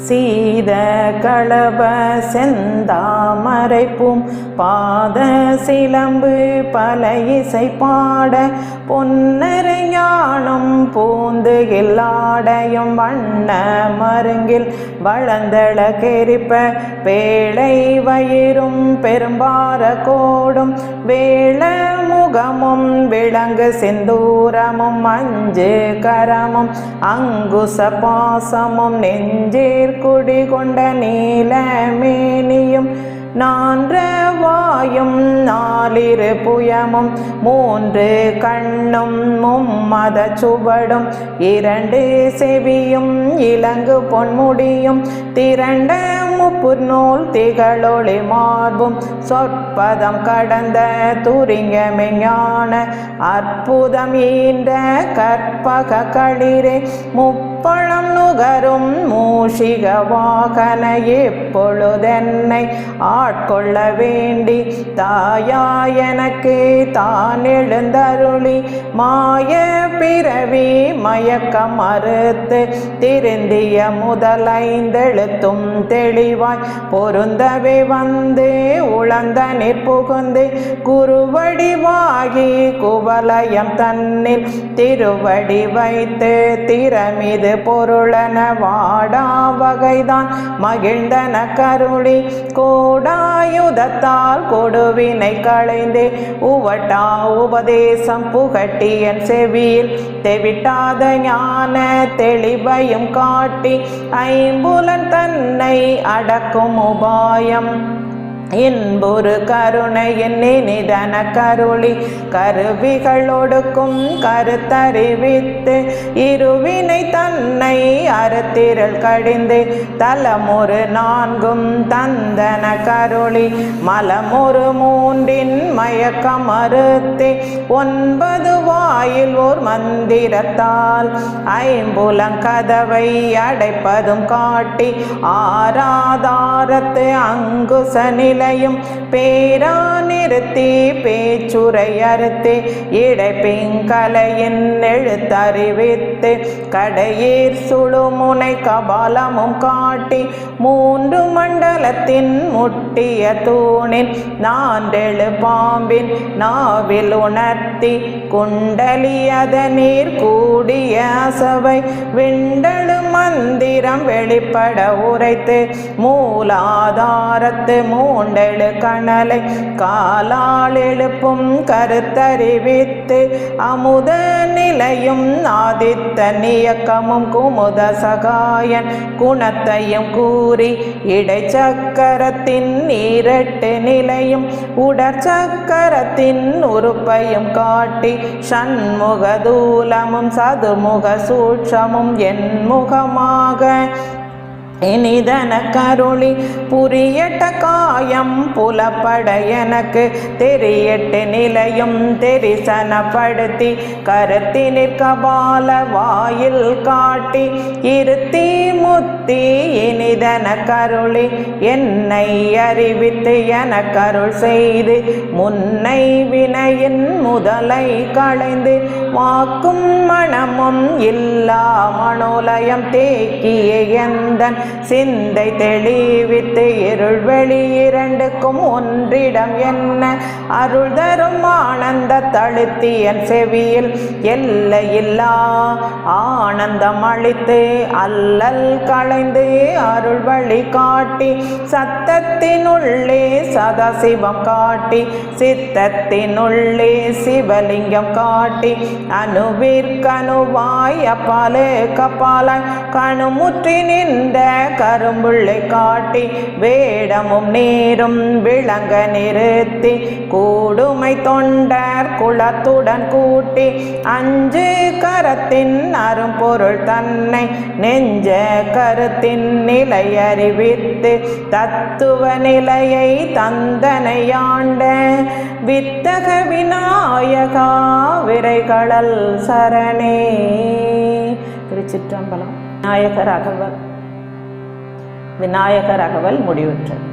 சீத களப செந்தாமரைப்பும் பாத சிலம்பு பல இசை பாட பொன்னரை ஞானம் பூந்து எல்லாடையும் வண்ண மருங்கில் வளர்ந்தள கெரிப்ப பேழை வயிறும் பெரும்பார கோடும் வேள முகமும் விளங்கு செந்தூரமும் அஞ்சு கரமும் அங்குச பாசமும் நெஞ்சேர் குடி கொண்ட நீலமேனியும் நான்ற வாயும் நாலிரு புயமும் மூன்று கண்ணும் மும்மத சுவடும் இரண்டு செவியும் இலங்கு பொன்முடியும் திரண்ட முப்புநூல் திகழொளி மார்பும் சொற்பதம் கடந்த துரிங்கமெஞான அற்புதம் ஈன்ற கற்பக களிரே முப்பழம் நுகரும் மூஷிக வாகன எப்பொழுதென்னை ஆட்கொள்ள வேண்டி தாயாய் எனக்கு தான் எழுந்தருளி மாய பிறவி மயக்கம் மறுத்து திருந்திய முதலைந்தெழுத்தும் தெளிவாய் பொருந்தவே வந்து உழந்த நிற்புகுந்து குருவடிவாகி குவலயம் தன்னில் திருவடி வைத்து திறமிது பொருளன வாடா வகைதான் மகிழ்ந்தன கருளி கோடாயுதத்தால் கொடுவினை களைந்தே உவட்டா உபதேசம் புகட்டியன் செவியில் தெவிட்டாத ஞான தெளிவையும் காட்டி ஐம்புலன் தன்னை அடக்கும் உபாயம் இன்புறு கருணையின் நிதன கருளி கருவிகளொடுக்கும் கருத்தறிவித்து இருவினை தன்னை அறுத்திரள் கடிந்து தலமுறு நான்கும் தந்தன கருளி மலமுறு மூன்றின் மயக்கம் அறுத்து 9 வாயில் ஓர் மந்திரத்தால் ஐம்புலங்கதவை அடைப்பதும் காட்டி ஆராதாரத்து அங்குச நிலையும் பேரா நிறுத்தி பேச்சுரை அறுத்து இடைப்பிங்கலையின் எழுத்தறிவித்து கடையீர் சுழுமுனை கபாலமும் காட்டி 3 மண்டலத்தின் முட்டிய தூணின் நான்றெழு பாம்பின் நாவில் உணர்த்தி குண்டலியத நீர் கூடிய அசவை விண்டழு மந்திரம் வெளிப்பட உரைத்து மூலாதாரத்து மூண்டெழு கணலை காலால் எழுப்பும் கருத்தறிவித்து அமுத நிலையும் ஆதித்த நியக்கமும் குமுத சகாயன் குணத்தையும் கூறி இடைச்சக்கரத்தின் இரட்டு நிலையும் உடற்சக்கரத்தின் உறுப்பையும் காட்டி ஷண்முக தூலமும் சதுமுக சூட்சமும் என்முகமாக இனிதன கருளி புரியட்ட காயம் புலப்பட எனக்கு தெரியட்டு நிலையும் தெரிசனப்படுத்தி கருத்தினிற் கபால வாயில் காட்டி இருத்தி முத்தி இனிதன கருளி என்னை அறிவித்து என கருள் செய்து முன்னை வினையின் முதலை களைந்து வாக்கும் மனமும் இல்லா மனோலயம் தேக்கிய எந்தன் சிந்தை தெளிவித்து இருள் வெளி இரண்டுக்கும் ஒன்றிடம் என்ன அருள் தரும் ஆனந்த தழுத்தியன் செவியில் எல்லையில்லா ஆனந்தம் அளித்து அல்லல் களைந்து அருள் வழி காட்டி சத்தத்தினுள்ளே சதாசிவம் காட்டி சித்தத்தினுள்ளே சிவலிங்கம் காட்டி அணுவிற்கணுவாய் அப்பாலே கப்பாலாய் கணுமுற்றி நின்ற கரும்புள்ளை காட்டி வேடமும் நீரும் விளங்க நிறுத்தி கூடுமை தொண்டர் குலத்துடன் கூட்டி 5 கரத்தின் அரும்பொருள் தன்னை நெஞ்ச கருத்தின் நிலை அறிவித்து தத்துவ நிலையை தந்தனையாண்ட வித்தக விநாயகா விரைகளல் சரணே. திருச்சிற்றம்பலம். விநாயகர் அகவல் முடிவுற்றது.